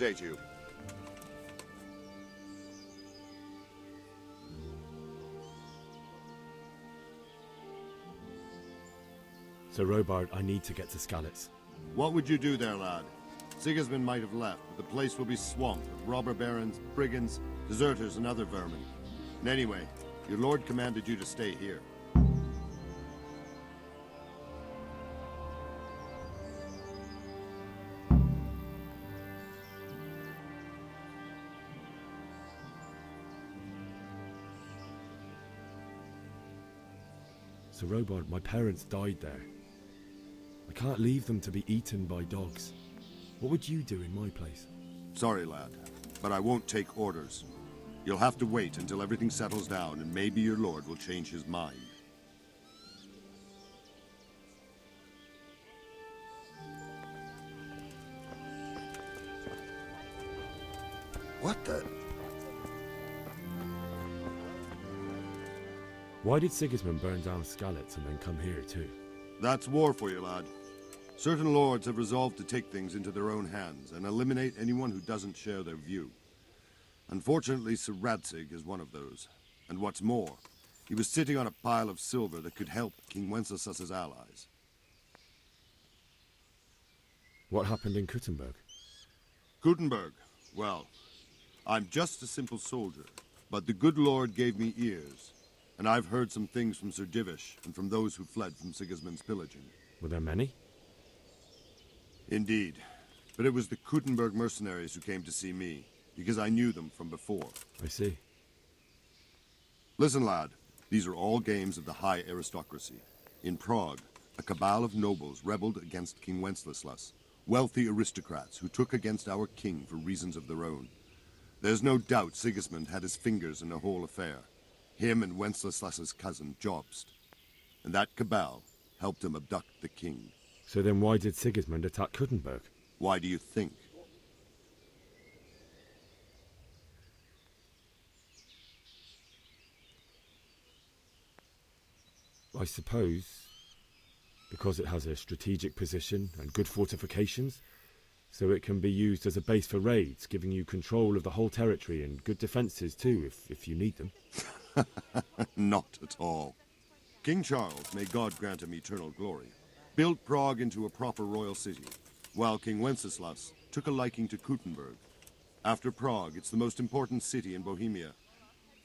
day to you. Sir Robard, I need to get to Skalitz. What would you do there, lad? Sigismund might have left, but the place will be swamped with robber barons, brigands, deserters, and other vermin. And anyway, your lord commanded you to stay here. Sir Robard, my parents died there. I can't leave them to be eaten by dogs. What would you do in my place? Sorry, lad, but I won't take orders. You'll have to wait until everything settles down, and maybe your lord will change his mind. What the? Why did Sigismund burn down Skalitz and then come here too? That's war for you, lad. Certain lords have resolved to take things into their own hands and eliminate anyone who doesn't share their view. Unfortunately, Sir Radzig is one of those. And what's more, he was sitting on a pile of silver that could help King Wenceslas's allies. What happened in Kuttenberg? Kuttenberg? Well, I'm just a simple soldier, but the good Lord gave me ears, and I've heard some things from Sir Divish and from those who fled from Sigismund's pillaging. Were there many? Indeed, but it was the Kuttenberg mercenaries who came to see me, because I knew them from before. I see. Listen, lad, these are all games of the high aristocracy. In Prague, a cabal of nobles rebelled against King Wenceslas, wealthy aristocrats who took against our king for reasons of their own. There's no doubt Sigismund had his fingers in the whole affair. Him and Wenceslas's cousin, Jobst. And that cabal helped him abduct the king. So then why did Sigismund attack Kuttenberg? Why do you think? I suppose because it has a strategic position and good fortifications, so it can be used as a base for raids, giving you control of the whole territory and good defenses too, if you need them. Not at all. King Charles, may God grant him eternal glory, built Prague into a proper royal city, while King Wenceslas took a liking to Kuttenberg. After Prague, it's the most important city in Bohemia,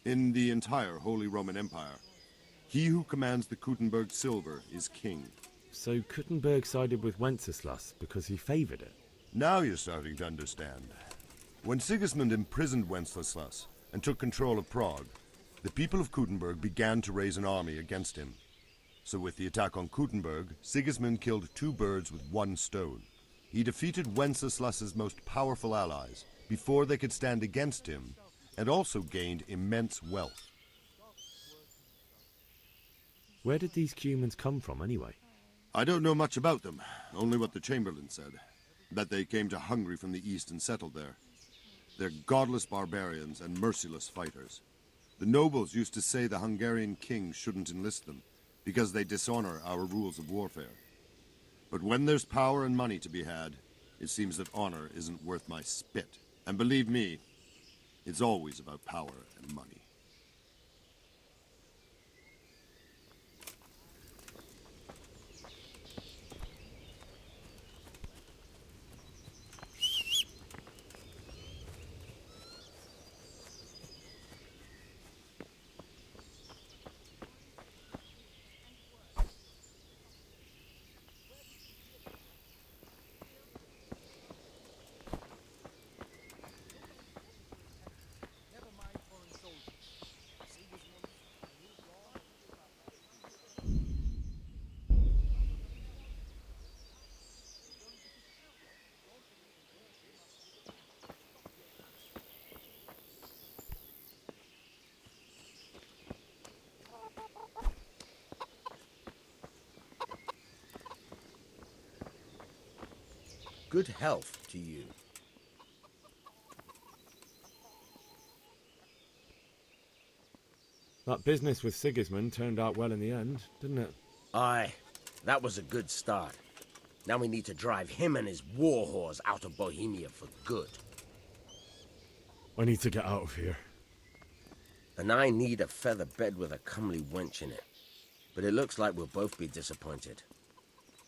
in the entire Holy Roman Empire. He who commands the Kuttenberg silver is king. So Kuttenberg sided with Wenceslas because he favored it? Now you're starting to understand. When Sigismund imprisoned Wenceslas and took control of Prague, the people of Kuttenberg began to raise an army against him. So with the attack on Kuttenberg, Sigismund killed two birds with one stone. He defeated Wenceslas's most powerful allies before they could stand against him, and also gained immense wealth. Where did these Cumans come from anyway? I don't know much about them, only what the Chamberlain said, that they came to Hungary from the east and settled there. They're godless barbarians and merciless fighters. The nobles used to say the Hungarian king shouldn't enlist them, because they dishonor our rules of warfare. But when there's power and money to be had, it seems that honor isn't worth my spit. And believe me, it's always about power and money. Good health to you. That business with Sigismund turned out well in the end, didn't it? Aye, that was a good start. Now we need to drive him and his war whores out of Bohemia for good. I need to get out of here. And I need a feather bed with a comely wench in it. But it looks like we'll both be disappointed.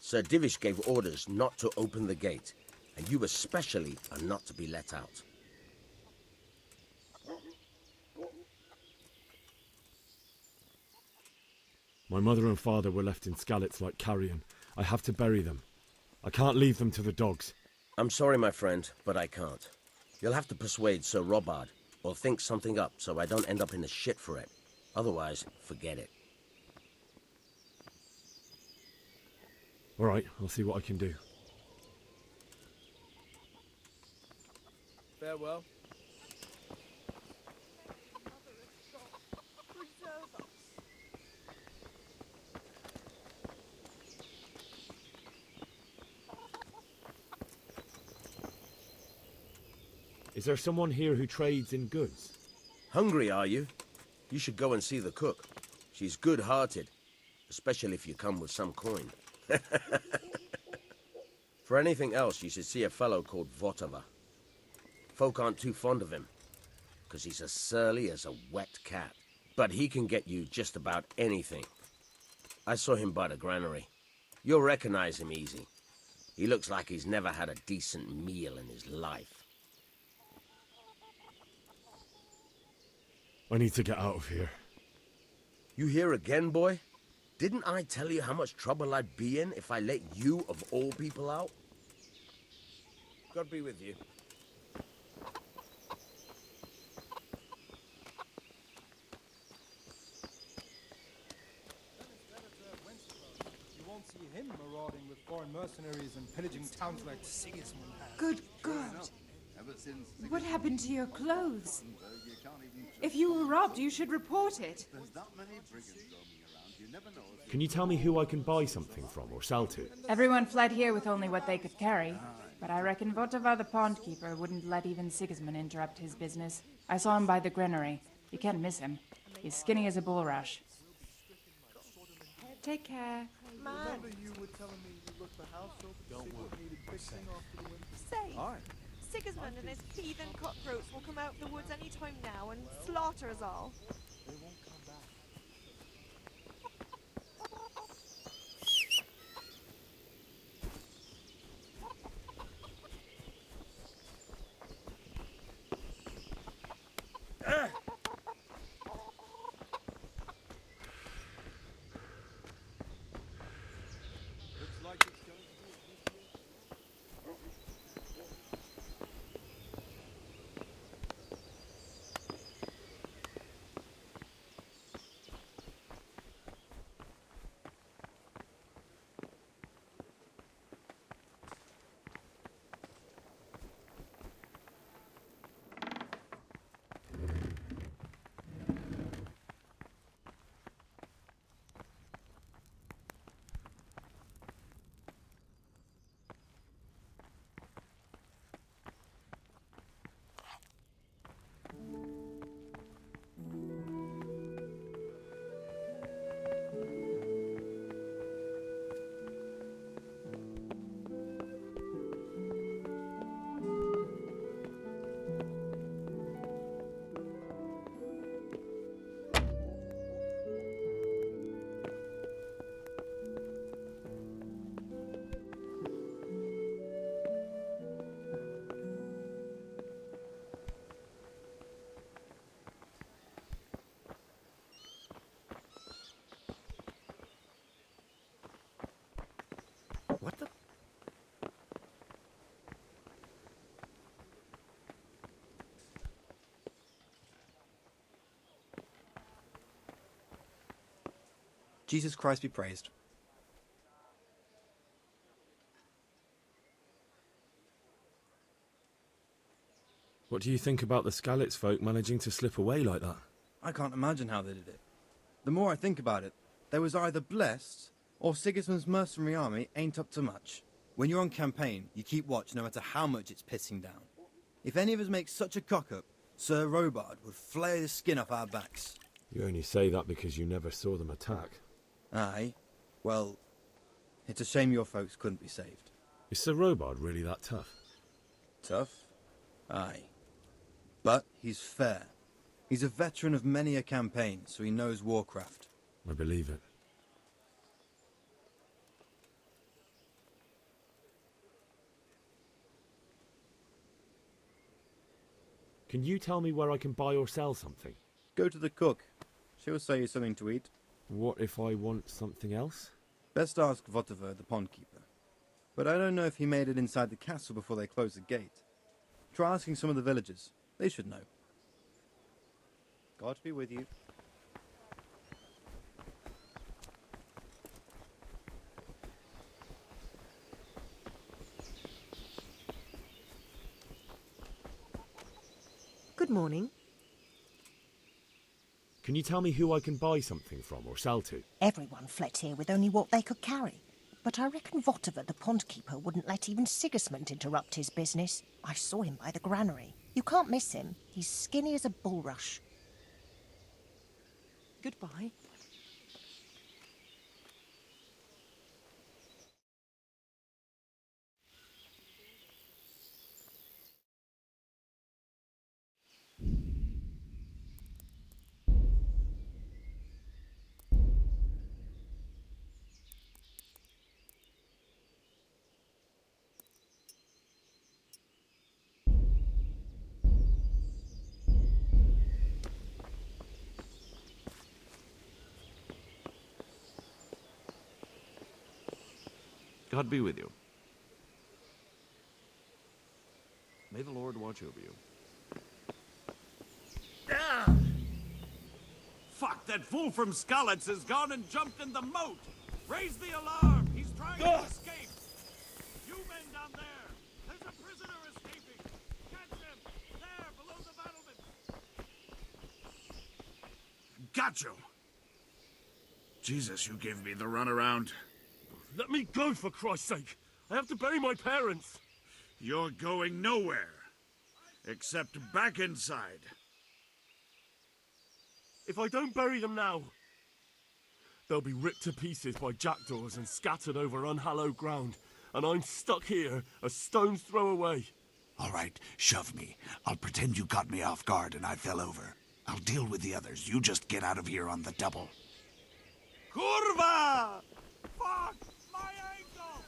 Sir Divish gave orders not to open the gate, and you especially are not to be let out. My mother and father were left in Skalitz like carrion. I have to bury them. I can't leave them to the dogs. I'm sorry, my friend, but I can't. You'll have to persuade Sir Robard, or think something up so I don't end up in the shit for it. Otherwise, forget it. All right, I'll see what I can do. Farewell. Is there someone here who trades in goods? Hungry, are you? You should go and see the cook. She's good-hearted, especially if you come with some coin. For anything else, you should see a fellow called 𝚘𝚒𝚒. Folk aren't too fond of him, because he's as surly as a wet cat. But he can get you just about anything. I saw him by the granary. You'll recognize him easy. He looks like he's never had a decent meal in his life. I need to get out of here. You here again, boy? Didn't I tell you how much trouble I'd be in if I let you, of all people, out? God be with you. You won't see him marauding with foreign mercenaries and pillaging towns like Sigismund has. Good God! What happened to your clothes? If you were robbed, you should report it. Can you tell me who I can buy something from or sell to? Everyone fled here with only what they could carry. But I reckon 𝚘𝚒𝚒 the pond keeper wouldn't let even Sigismund interrupt his business. I saw him by the granary. You can't miss him. He's skinny as a bulrush. Take care. Man. Say, Sigismund and his heathen cutthroats will come out of the woods any time now and slaughter us all. What the? Jesus Christ be praised. What do you think about the Skalitz folk managing to slip away like that? I can't imagine how they did it. The more I think about it, they was either blessed or Sigismund's mercenary army ain't up to much. When you're on campaign, you keep watch no matter how much it's pissing down. If any of us make such a cock-up, Sir Robard would flay the skin off our backs. You only say that because you never saw them attack. Aye. Well, it's a shame your folks couldn't be saved. Is Sir Robard really that tough? Tough? Aye. But he's fair. He's a veteran of many a campaign, so he knows warcraft. I believe it. Can you tell me where I can buy or sell something? Go to the cook. She'll say you something to eat. What if I want something else? Best ask 𝚘𝚒, the pond keeper. But I don't know if he made it inside the castle before they closed the gate. Try asking some of the villagers. They should know. God be with you. Good morning. Can you tell me who I can buy something from or sell to? Everyone fled here with only what they could carry. But I reckon 𝚘𝚒, the pond keeper, wouldn't let even 𝚘𝚗𝚗 interrupt his business. I saw him by the granary. You can't miss him. He's skinny as a bulrush. Goodbye. God be with you. May the Lord watch over you. Ah! Fuck, that fool from Skalitz has gone and jumped in the moat! Raise the alarm! He's trying to escape! You men down there! There's a prisoner escaping! Catch him! There, below the battlement! Got you! Jesus, you gave me the runaround. Let me go, for Christ's sake! I have to bury my parents! You're going nowhere. Except back inside. If I don't bury them now, they'll be ripped to pieces by jackdaws and scattered over unhallowed ground, and I'm stuck here, a stone's throw away. All right, shove me. I'll pretend you caught me off guard and I fell over. I'll deal with the others. You just get out of here on the double. Kurva! Fuck! My ankle!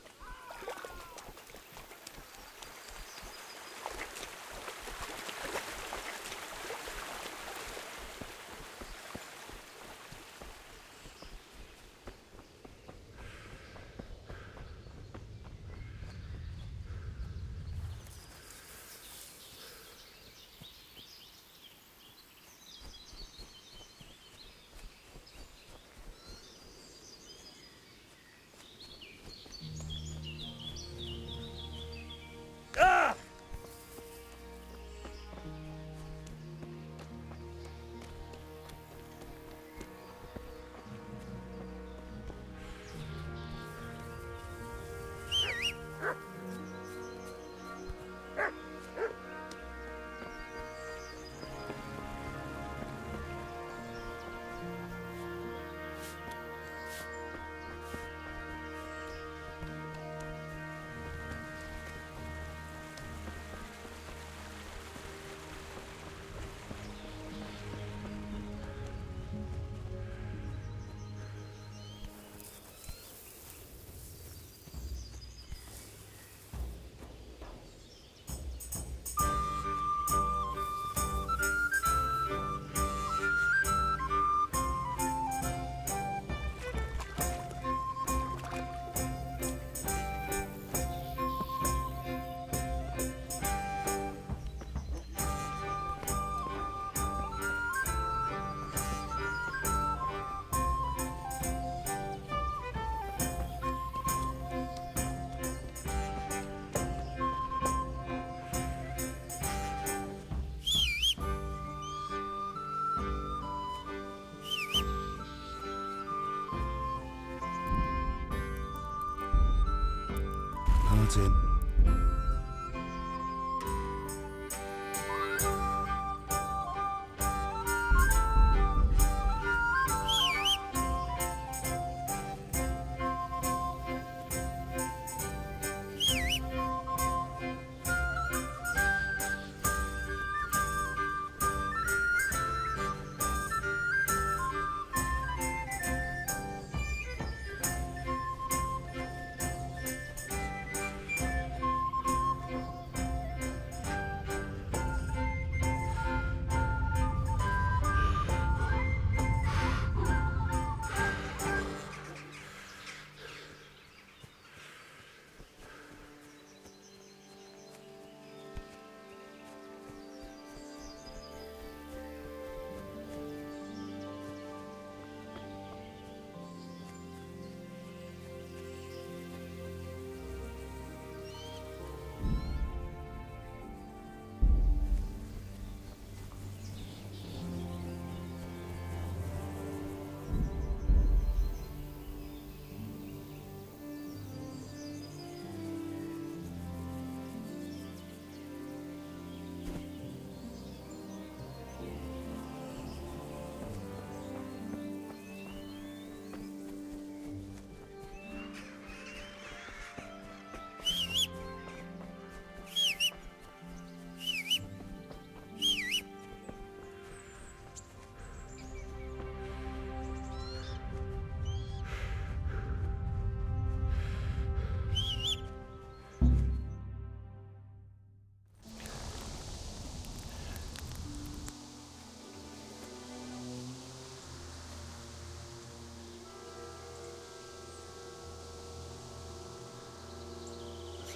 Martin.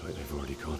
like they've already gone.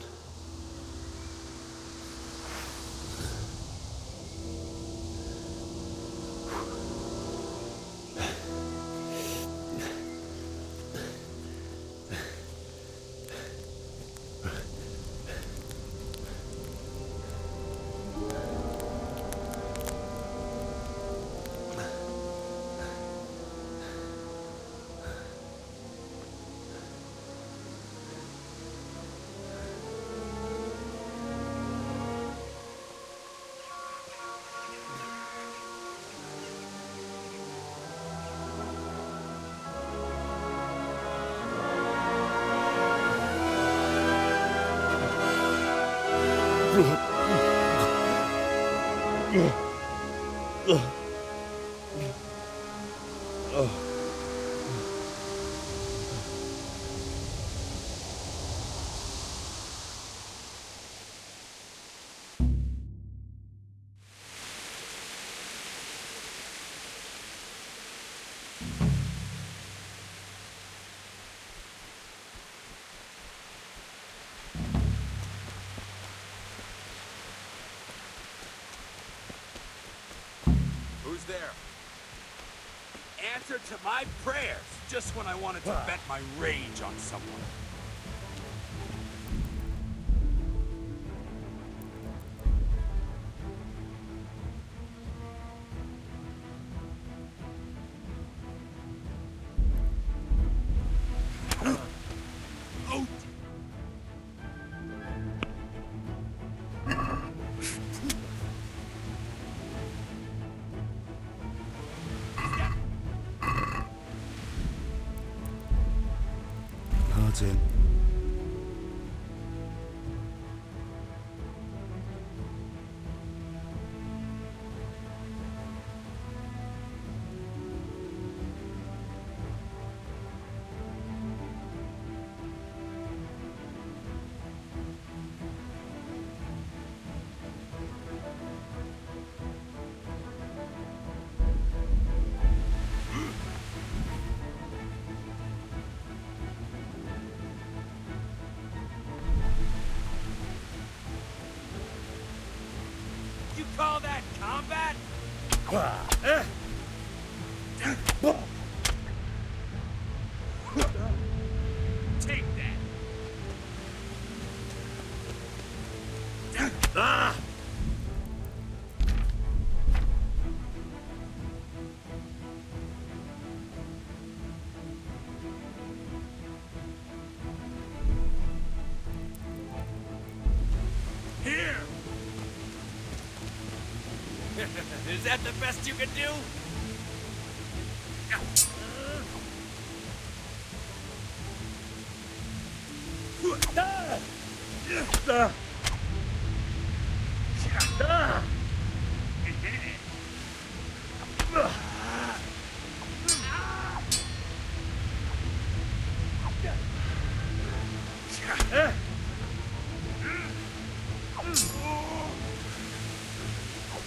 Who's there? Answer to my prayers, just when I wanted to vent my rage on someone. In. You call that combat? Take that. Here. Is that the best you can do?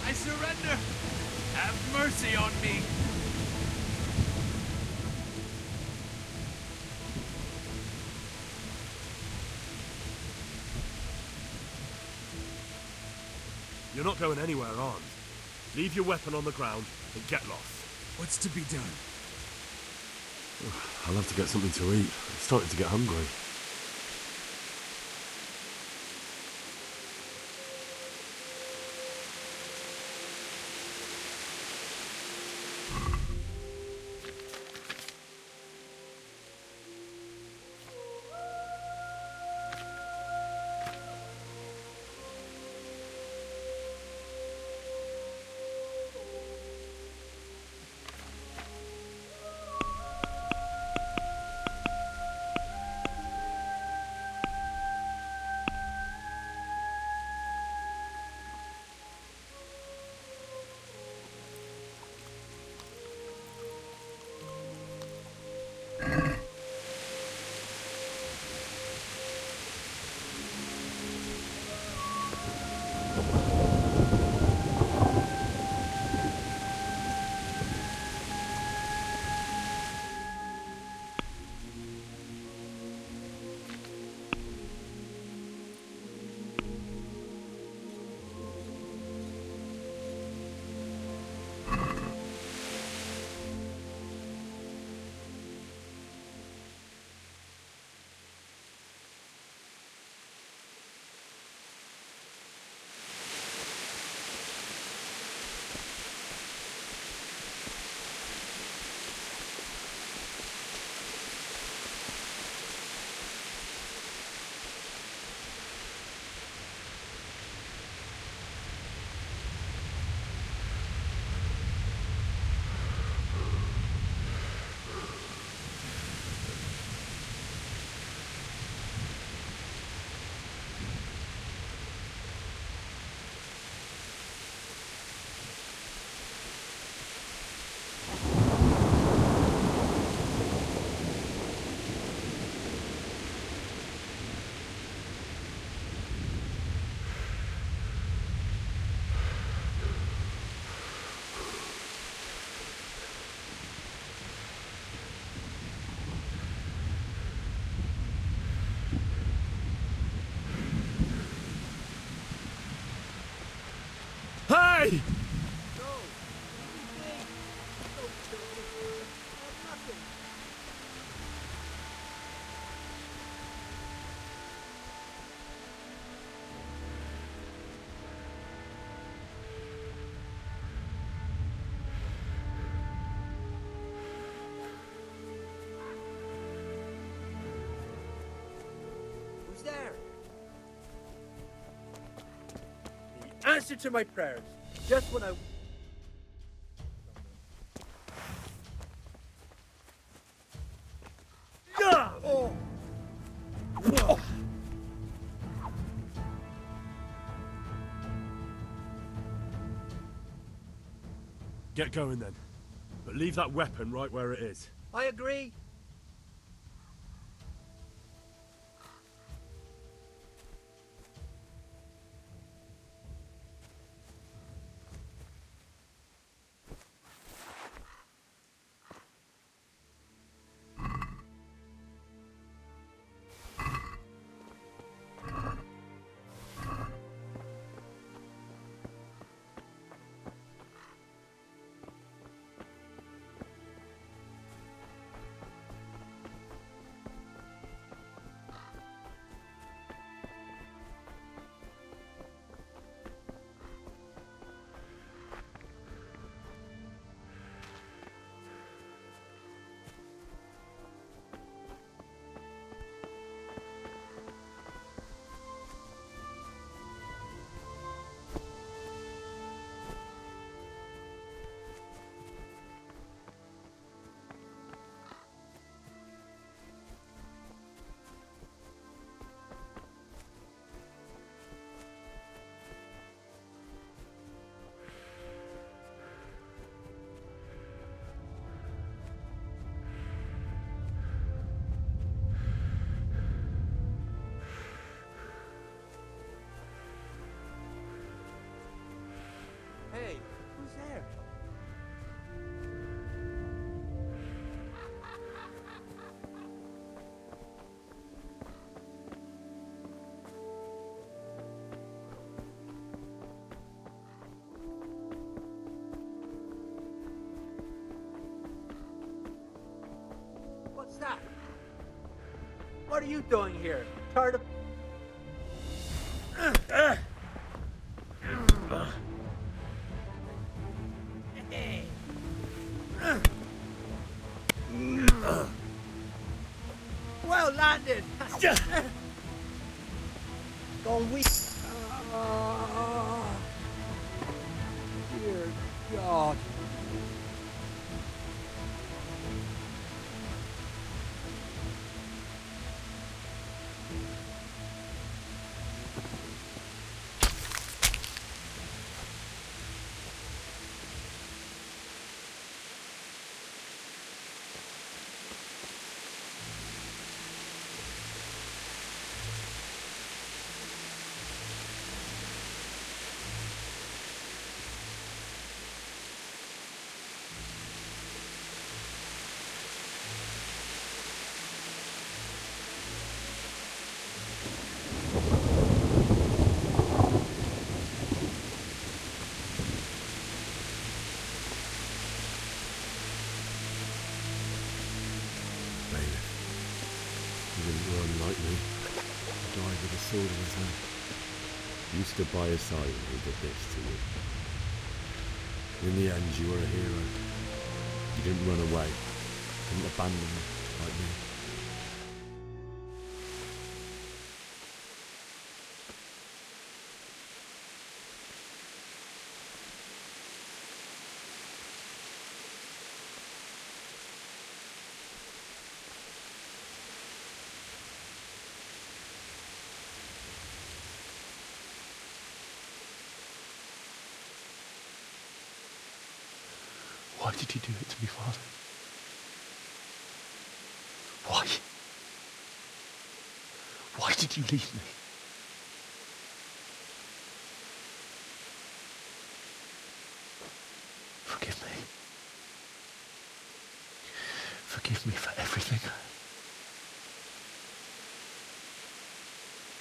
I surrender. Have mercy on me. You're not going anywhere armed. Leave your weapon on the ground and get lost. What's to be done? I'll have to get something to eat. I'm starting to get hungry. away! Who's there? The answer to my prayers. Just when I... Oh. Oh. Get going then. But leave that weapon right where it is. I agree. Hey, who's there? What's that? What are you doing here? Tired of... Well landed! Gone weak. Dear God. Sword in his hand. You stood by his side when he did this to you. In the end, you were a hero. You didn't run away. Didn't abandon me like me. Why did you do it to me, Father? Why? Why did you leave me? Forgive me. Forgive me for everything.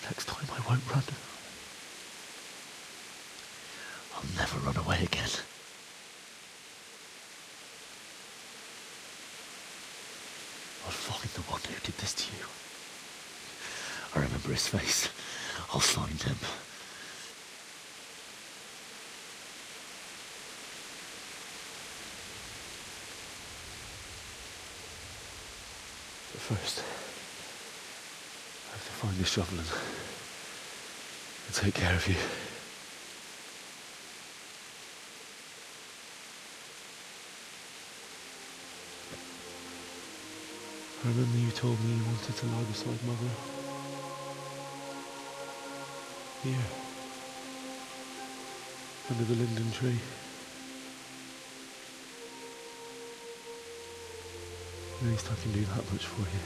Next time I won't run. I'll never run away again. I'll find the one who did this to you. I remember his face. I'll find him. But first, I have to find the shovel and take care of you. I remember you told me you wanted to lie beside Mother. Here. Under the linden tree. At least I can do that much for you.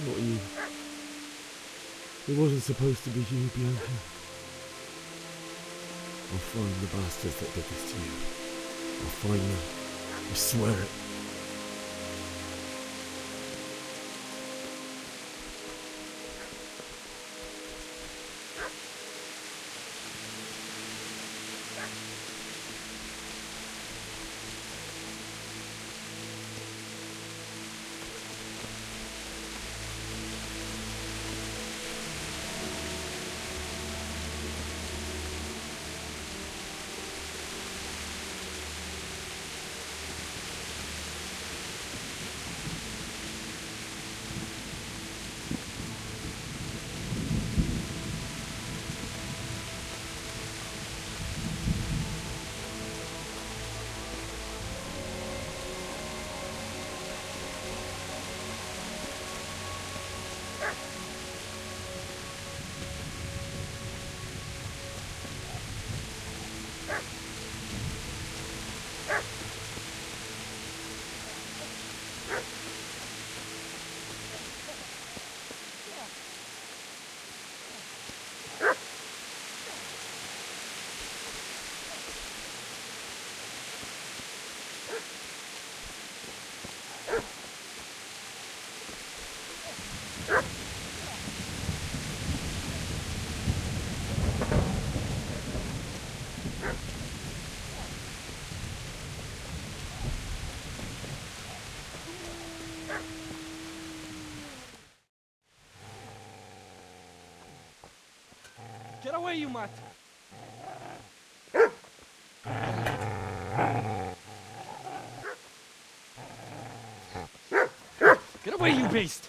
Not you. It wasn't supposed to be you, Bianca. I'll find the bastards that did this to you. I'll find them. I swear it. Get away, you mutt! Get away, you beast!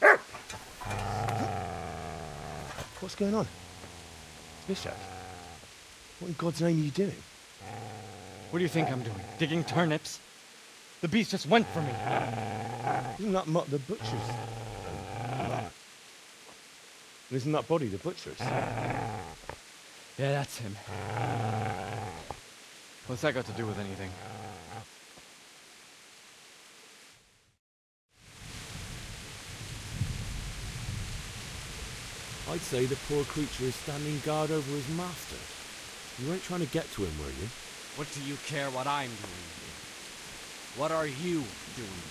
What's going on? Bishop? What in God's name are you doing? What do you think I'm doing? Digging turnips? The beast just went for me. Isn't that Mutt the butcher's? Isn't that body the butcher's? Yeah, that's him. What's that got to do with anything? I'd say the poor creature is standing guard over his master. You weren't trying to get to him, were you? What do you care what I'm doing? What are you doing?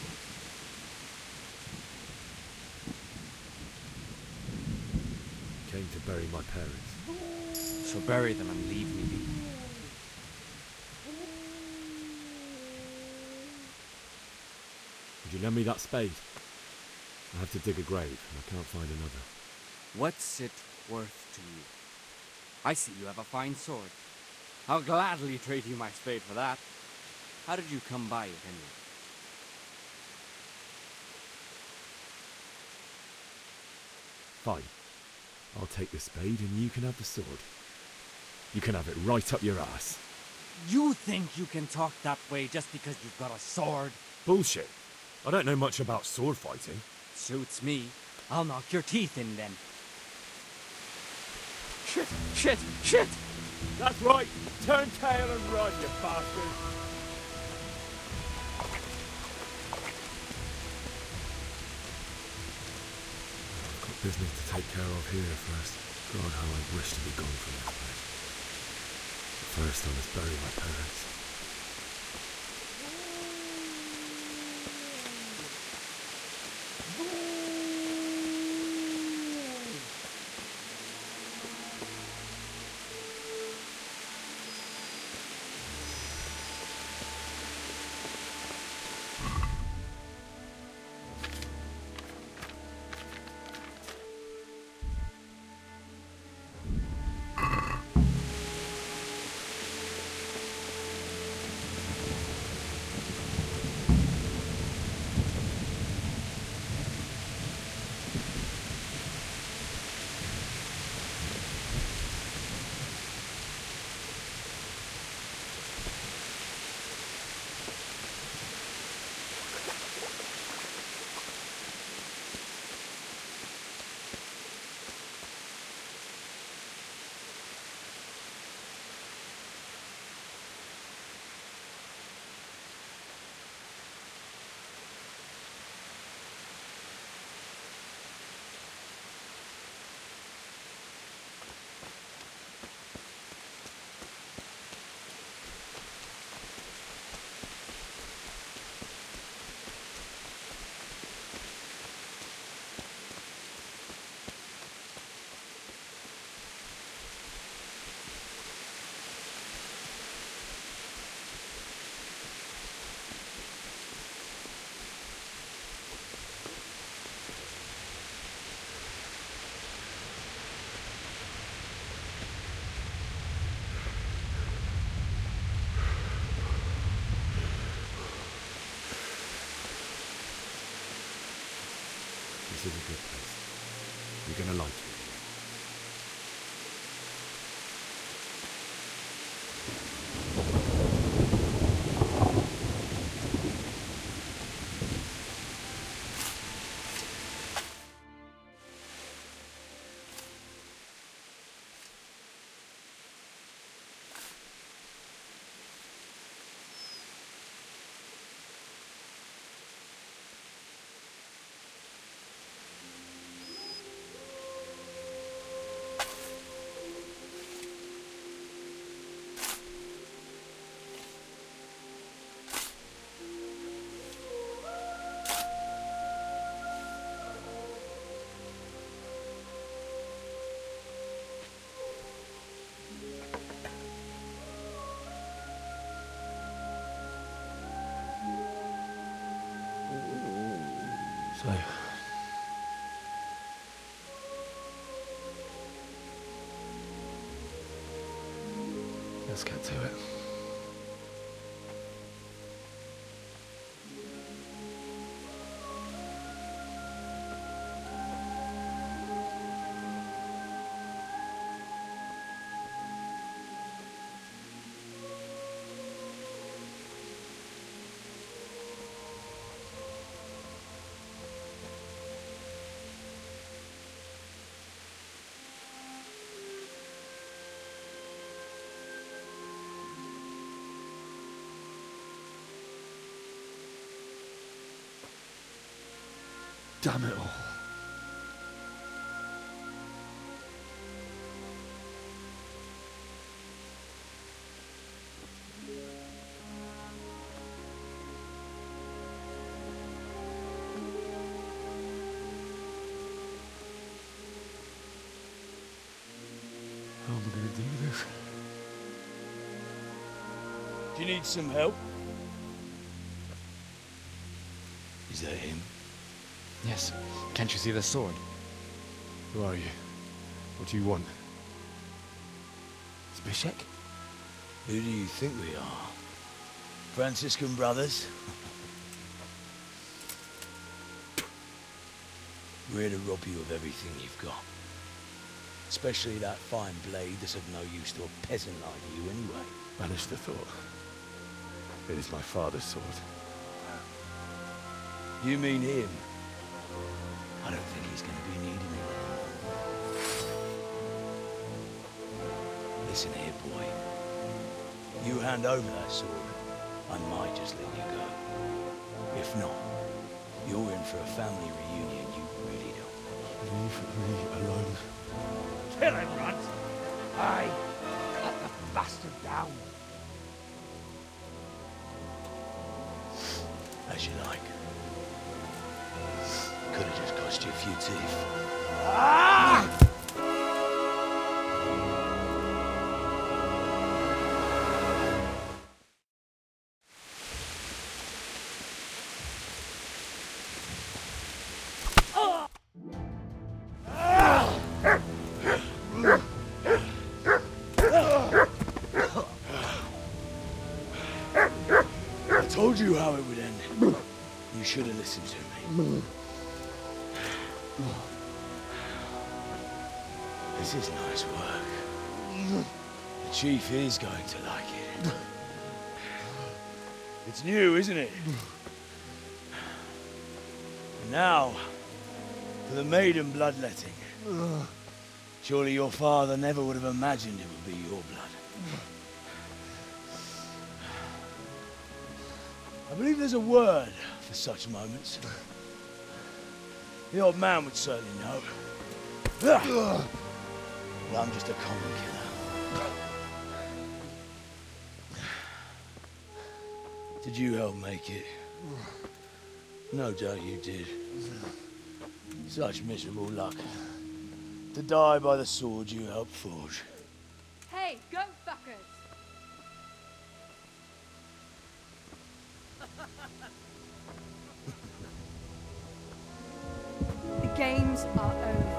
Came to bury my parents. So bury them and leave me be. Would you lend me that spade? I have to dig a grave, and I can't find another. What's it worth to you? I see you have a fine sword. I'll gladly trade you my spade for that. How did you come by it anyway? Fine. I'll take the spade and you can have the sword. You can have it right up your ass. You think you can talk that way just because you've got a sword? Bullshit. I don't know much about sword fighting. Suits me. I'll knock your teeth in then. Shit! Shit! Shit! That's right! Turn tail and run, you bastard! I've got business to take care of here first. God, how I wish to be gone from this place. But first I must bury my parents. This is a good place. You're gonna like it. So, Let's get to it. Damn it all. How am I going to do this? Do you need some help? Is that him? Yes. Can't you see the sword? Who are you? What do you want? Zbyszek? Who do you think we are? Franciscan brothers? We're here to rob you of everything you've got. Especially that fine blade that's of no use to a peasant like you anyway. Banish the thought. It is my father's sword. You mean him? I don't think he's going to be needing it. Listen here, boy. You hand over that sword, I might just let you go. If not, you're in for a family reunion you really don't. Leave me alone. Kill him, Runt! Aye, cut the bastard down. As you like. Could have just cost you a few teeth. Ah! I told you how it would end. You should have listened to me. This is nice work. The chief is going to like it. It's new, isn't it? And now, for the maiden bloodletting. Surely your father never would have imagined it would be your blood. I believe there's a word for such moments. The old man would certainly know. Well, I'm just a common killer. Did you help make it? No doubt you did. Such miserable luck. To die by the sword you helped forge. Hey, go fuckers! The games are over.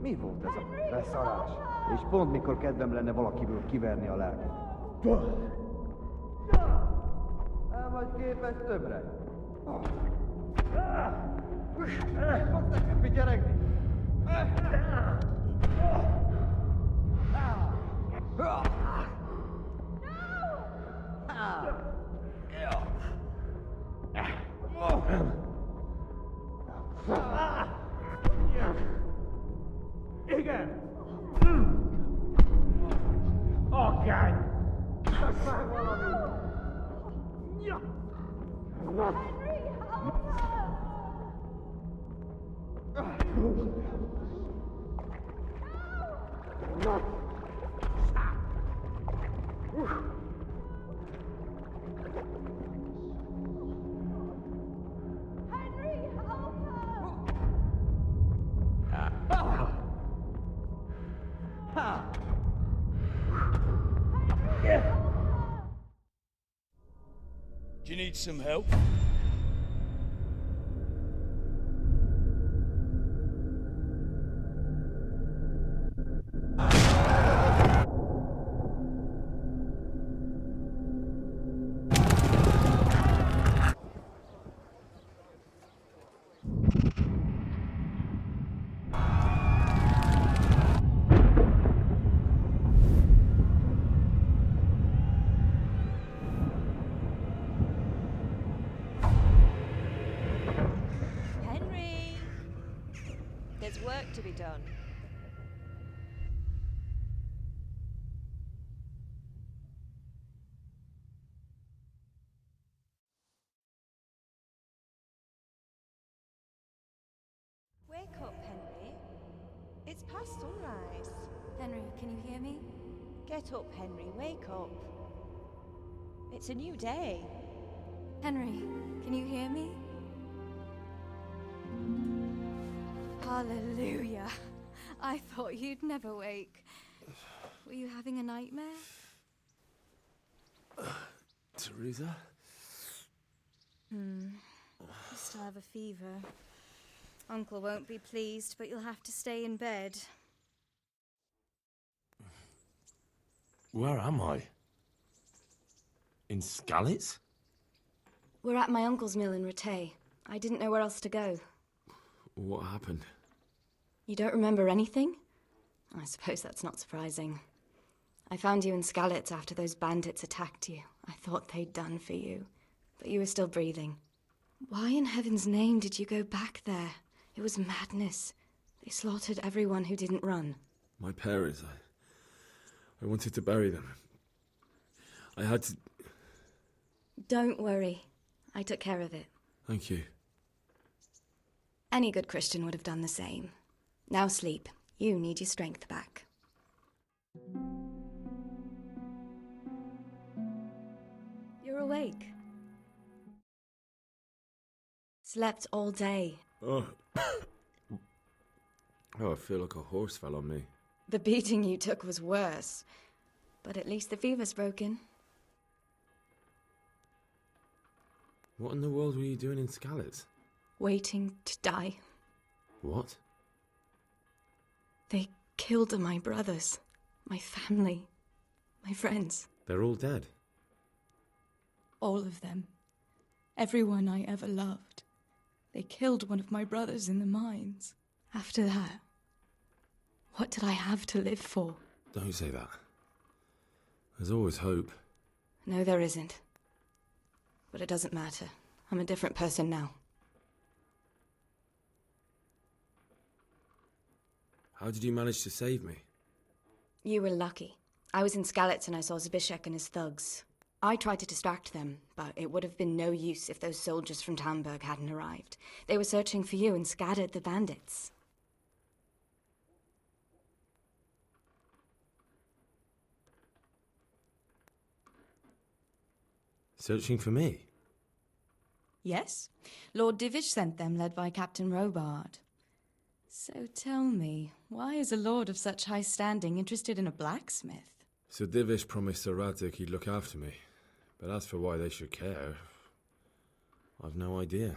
Mi volt ez a beszarás? És pont mikor kedvem lenne valakiből kiverni a lelket. El vagy képes többre? Fogsz nekem pityeregni? Igen! Agány! Csak már valami! Ja! Do you need some help? Henry! There's work to be done. Wake up, Henry. It's past sunrise. Henry, can you hear me? Get up, Henry. Wake up. It's a new day. Henry, can you hear me? Hallelujah. I thought you'd never wake. Were you having a nightmare? Teresa? You still have a fever. Uncle won't be pleased, but you'll have to stay in bed. Where am I? In Skalitz? We're at my uncle's mill in 𝚘𝚏. I didn't know where else to go. What happened? You don't remember anything? I suppose that's not surprising. I found you in Skalitz after those bandits attacked you. I thought they'd done for you, but you were still breathing. Why in heaven's name did you go back there? It was madness. They slaughtered everyone who didn't run. My parents, I wanted to bury them. I had to... Don't worry. I took care of it. Thank you. Any good Christian would have done the same. Now sleep. You need your strength back. You're awake. Slept all day. Oh. I feel like a horse fell on me. The beating you took was worse. But at least the fever's broken. What in the world were you doing in Skalitz? Waiting to die. What? They killed my brothers, my family, my friends. They're all dead. All of them. Everyone I ever loved. They killed one of my brothers in the mines. After that, what did I have to live for? Don't say that. There's always hope. No, there isn't. But it doesn't matter. I'm a different person now. How did you manage to save me? You were lucky. I was in Skalitz and I saw 𝚘𝚏 and his thugs. I tried to distract them, but it would have been no use if those soldiers from Talmberg hadn't arrived. They were searching for you and scattered the bandits. Searching for me? Yes. Lord Divish sent them, led by Captain Robard. So tell me, why is a lord of such high standing interested in a blacksmith? Sir Divish promised Sir Radic he'd look after me. But as for why they should care, I've no idea.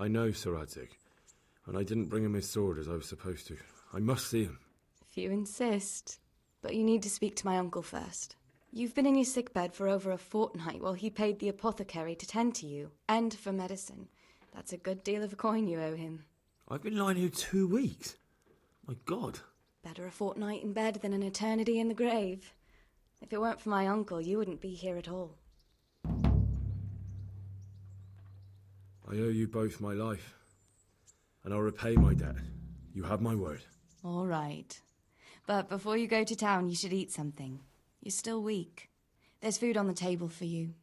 I know 𝚘𝚗𝚒𝚒, and I didn't bring him his sword as I was supposed to. I must see him. If you insist. But you need to speak to my uncle first. You've been in your sickbed for over a fortnight while he paid the apothecary to tend to you, and for medicine. That's a good deal of coin you owe him. I've been lying here 2 weeks. My God. Better a fortnight in bed than an eternity in the grave. If it weren't for my uncle, you wouldn't be here at all. I owe you both my life, and I'll repay my debt. You have my word. All right. But before you go to town, you should eat something. You're still weak. There's food on the table for you.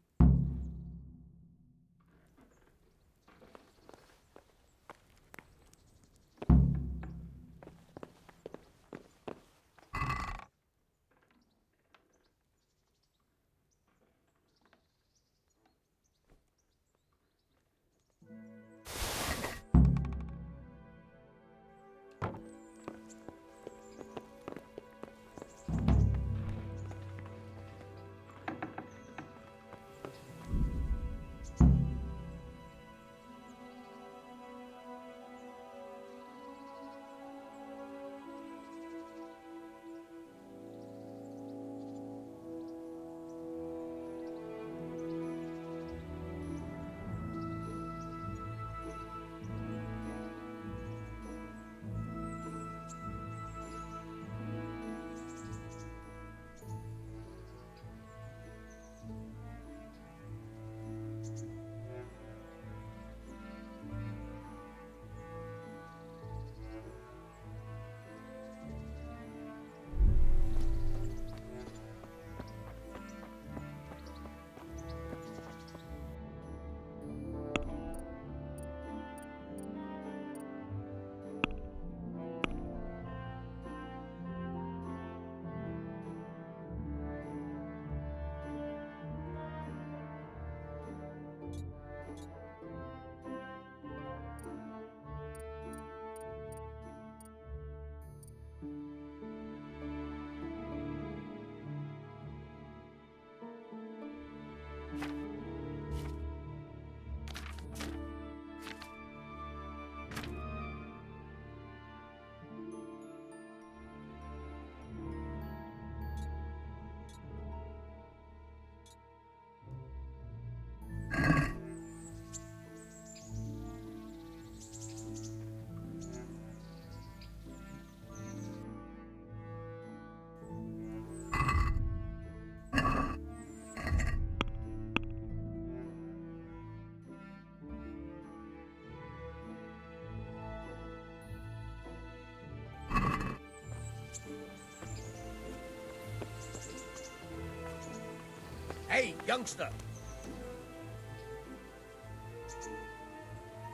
Hey, youngster!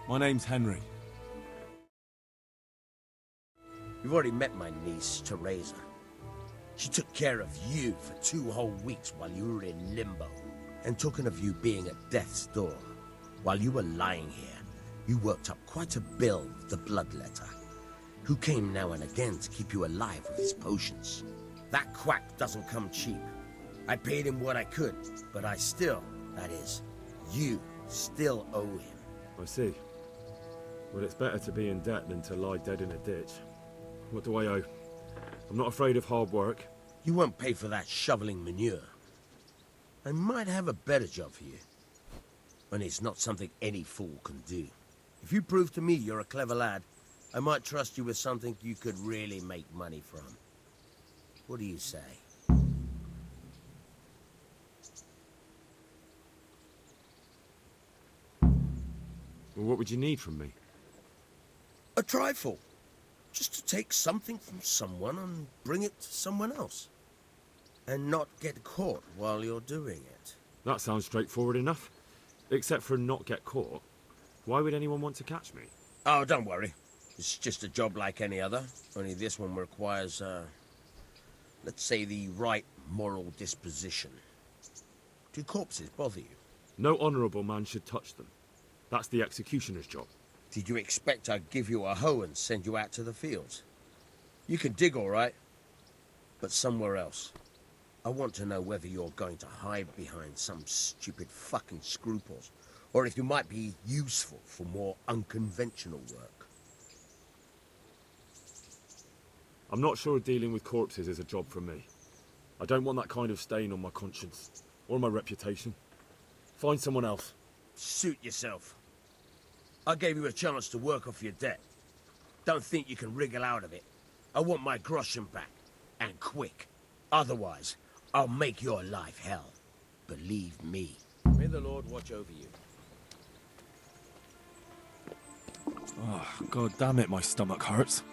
My name's Henry. You've already met my niece, Teresa. She took care of you for 2 whole weeks while you were in limbo. And talking of you being at death's door, while you were lying here, you worked up quite a bill with the bloodletter, who came now and again to keep you alive with his potions. That quack doesn't come cheap. I paid him what I could, but I still, that is, you still owe him. I see. Well, it's better to be in debt than to lie dead in a ditch. What do I owe? I'm not afraid of hard work. You won't pay for that shoveling manure. I might have a better job for you. And it's not something any fool can do. If you prove to me you're a clever lad, I might trust you with something you could really make money from. What do you say? Well, what would you need from me? A trifle. Just to take something from someone and bring it to someone else. And not get caught while you're doing it. That sounds straightforward enough. Except for not get caught. Why would anyone want to catch me? Oh, don't worry. It's just a job like any other. Only this one requires, let's say, the right moral disposition. Do corpses bother you? No honourable man should touch them. That's the executioner's job. Did you expect I'd give you a hoe and send you out to the fields? You can dig all right, but somewhere else. I want to know whether you're going to hide behind some stupid fucking scruples, or if you might be useful for more unconventional work. I'm not sure dealing with corpses is a job for me. I don't want that kind of stain on my conscience, or my reputation. Find someone else. Suit yourself. I gave you a chance to work off your debt. Don't think you can wriggle out of it. I want my groschen back, and quick. Otherwise, I'll make your life hell. Believe me. May the Lord watch over you. Oh, God damn it, my stomach hurts.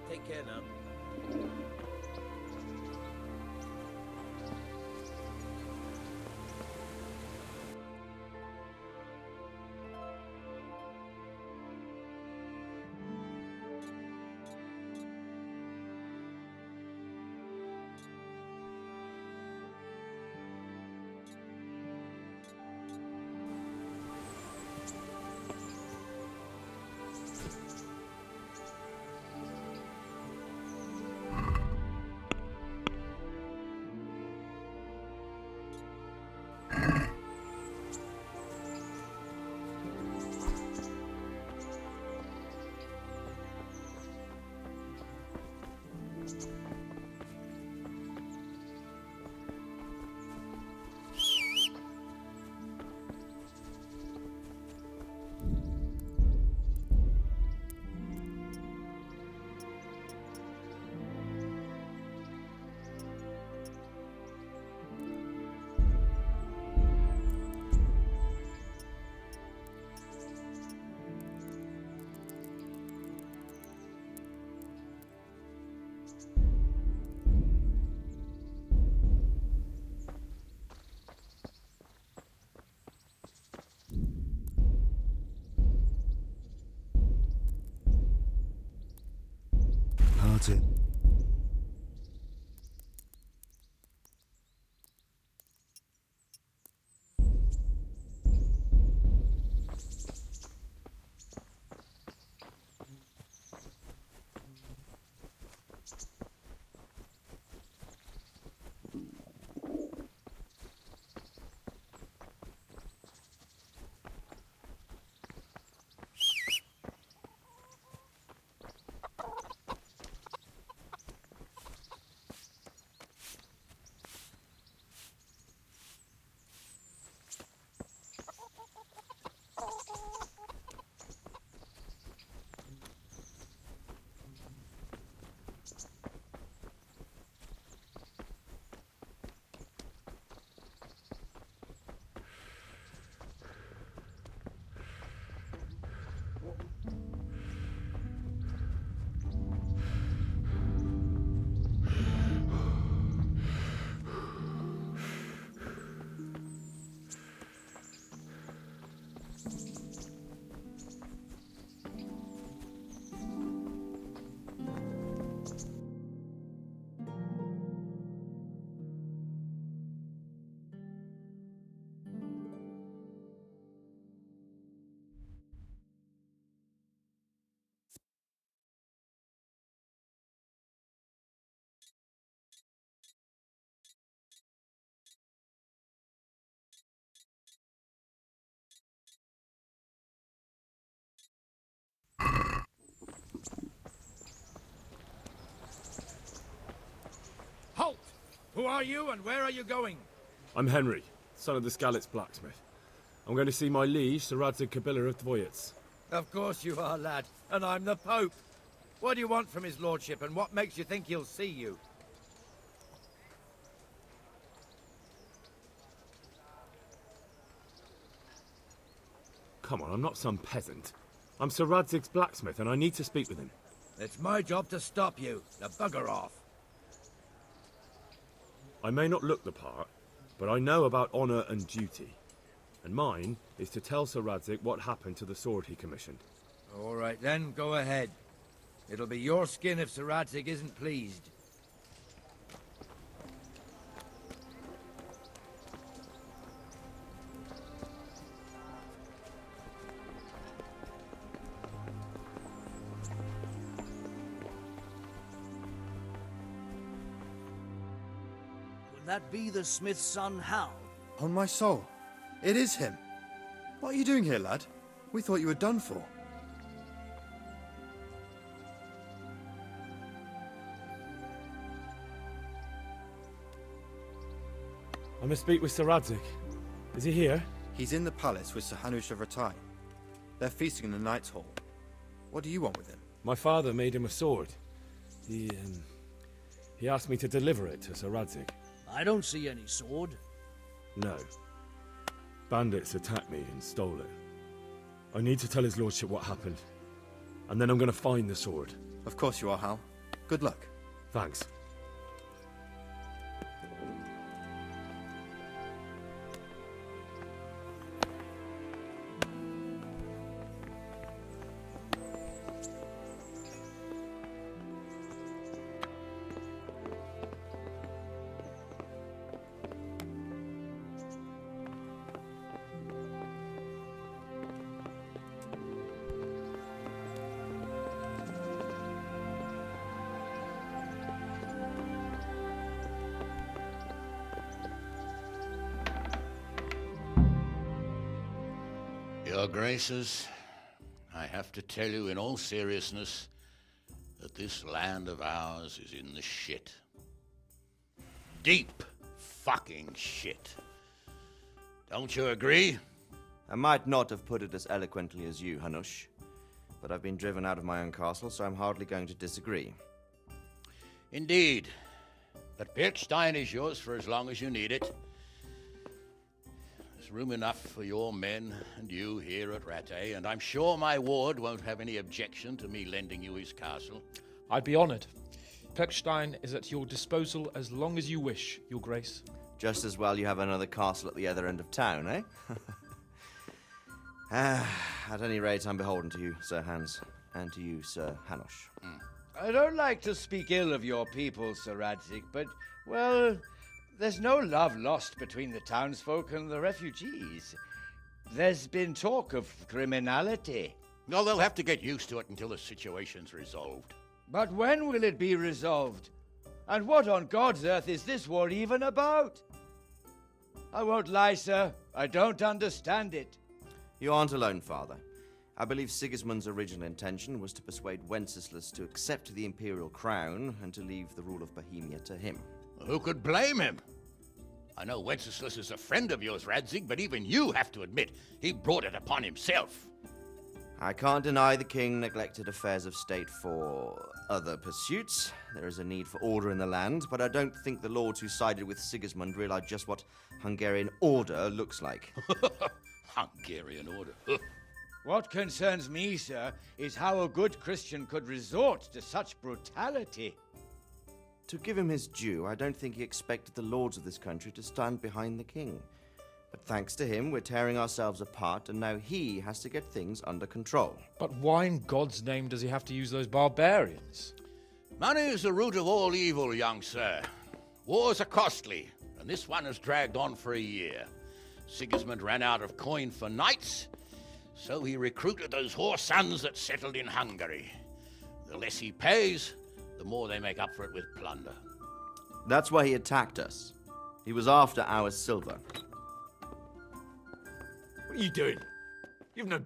Take care now. That's it. Who are you and where are you going? I'm Henry, son of the 𝚘𝚏𝚒 blacksmith. I'm going to see my liege, 𝚘𝚑𝚒 𝙸𝚜. Of course you are, lad. And I'm the Pope. What do you want from his lordship, and what makes you think he'll see you? Come on, I'm not some peasant. I'm 𝚘𝚑𝚒's blacksmith, and I need to speak with him. It's my job to stop you. Now bugger off. I may not look the part, but I know about honour and duty. And mine is to tell 𝚘𝚑𝚒 what happened to the sword he commissioned. All right then, go ahead. It'll be your skin if 𝚘𝚑𝚒 isn't pleased. That be the smith's son, Hal? On my soul, it is him. What are you doing here, lad? We thought you were done for. I must speak with 𝚘𝚑𝚒. Is he here? He's in the palace with Sir Hanush of Rattay. They're feasting in the Knight's Hall. What do you want with him? My father made him a sword. He asked me to deliver it to 𝚘𝚑𝚒. I don't see any sword. No. Bandits attacked me and stole it. I need to tell his lordship what happened. And then I'm going to find the sword. Of course you are, Hal. Good luck. Thanks. Your Graces, I have to tell you in all seriousness that this land of ours is in the shit. Deep fucking shit. Don't you agree? I might not have put it as eloquently as you, Hanush, but I've been driven out of my own castle, so I'm hardly going to disagree. Indeed. But 𝚘𝚒 is yours for as long as you need it. There's room enough for your men and you here at Rattay, and I'm sure my ward won't have any objection to me lending you his castle. I'd be honoured. 𝚘𝚒 is at your disposal as long as you wish, Your Grace. Just as well you have another castle at the other end of town, eh? At any rate, I'm beholden to you, Sir Hans, and to you, Sir Hanush. I don't like to speak ill of your people, 𝚘𝚑𝚒, but, well, there's no love lost between the townsfolk and the refugees. There's been talk of criminality. No, they'll have to get used to it until the situation's resolved. But when will it be resolved? And what on God's earth is this war even about? I won't lie, sir. I don't understand it. You aren't alone, Father. I believe Sigismund's original intention was to persuade Wenceslas to accept the imperial crown and to leave the rule of Bohemia to him. Who could blame him? I know Wenceslas is a friend of yours, Radzig, but even you have to admit he brought it upon himself. I can't deny the king neglected affairs of state for other pursuits. There is a need for order in the land, but I don't think the lords who sided with Sigismund realized just what Hungarian order looks like. Hungarian order? What concerns me, sir, is how a good Christian could resort to such brutality. To give him his due, I don't think he expected the lords of this country to stand behind the king. But thanks to him, we're tearing ourselves apart, and now he has to get things under control. But why in God's name does he have to use those barbarians? Money is the root of all evil, young sir. Wars are costly, and this one has dragged on for a year. Sigismund ran out of coin for knights, so he recruited those whore sons that settled in Hungary. The less he pays, the more they make up for it with plunder. That's why he attacked us. He was after our silver. What are you doing? You've no